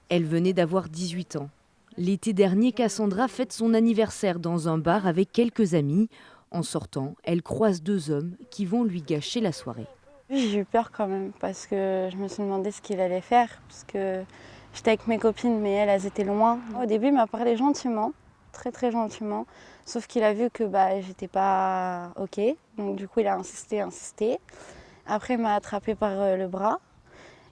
Elle venait d'avoir 18 ans. L'été dernier, Cassandra fête son anniversaire dans un bar avec quelques amis. En sortant, elle croise deux hommes qui vont lui gâcher la soirée. Oui, j'ai eu peur quand même parce que je me suis demandé ce qu'il allait faire parce que j'étais avec mes copines mais elles étaient loin. Au début, il m'a parlé gentiment, très très gentiment, sauf qu'il a vu que j'étais pas OK. Donc du coup, il a insisté. Après, il m'a attrapée par le bras.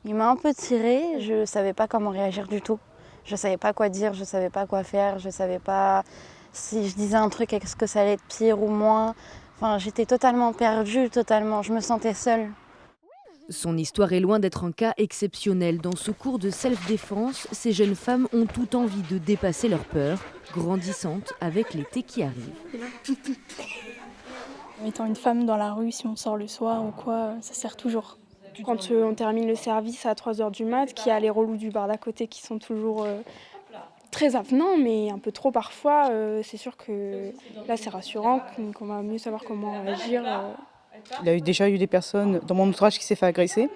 Il m'a un peu tirée, je savais pas comment réagir du tout. Je savais pas quoi dire, je savais pas quoi faire, je savais pas si je disais un truc, est-ce que ça allait être pire ou moins. Enfin, j'étais totalement perdue, je me sentais seule. Son histoire est loin d'être un cas exceptionnel. Dans ce cours de self-défense, ces jeunes femmes ont toute envie de dépasser leurs peurs, grandissantes avec l'été qui arrive. Étant une femme dans la rue, si on sort le soir ou quoi, ça sert toujours. Quand on termine le service à 3h du mat, qu'il y a les relous du bar d'à côté qui sont toujours très avenants, mais un peu trop parfois, c'est sûr que là c'est rassurant, qu'on va mieux savoir comment agir. Il y a déjà eu des personnes dans mon entourage qui s'est fait agresser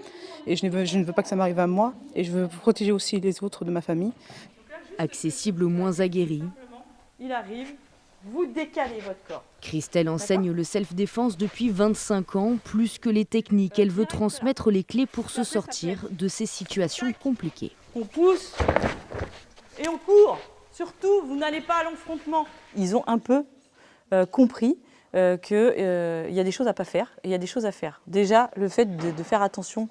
et je ne veux pas que ça m'arrive à moi et je veux protéger aussi les autres de ma famille. Accessible aux moins aguerris. Il arrive, vous décalez votre corps. Christelle enseigne le self-défense depuis 25 ans. Plus que les techniques, elle veut transmettre les clés pour se sortir de ces situations compliquées. On pousse et on court. Surtout, vous n'allez pas à l'enfrontement. Ils ont un peu compris qu'il y a des choses à ne pas faire et il y a des choses à faire. Déjà, le fait de faire attention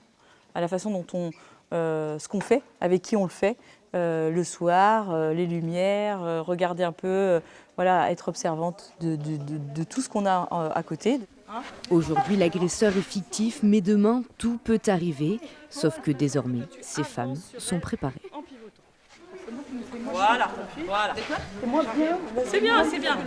à la façon dont ce qu'on fait, avec qui on le fait, le soir, les lumières, regarder un peu, être observante de tout ce qu'on a à côté. Aujourd'hui, l'agresseur est fictif, mais demain, tout peut arriver. Sauf que désormais, ces femmes sont préparées. Voilà. C'est bien, c'est bien.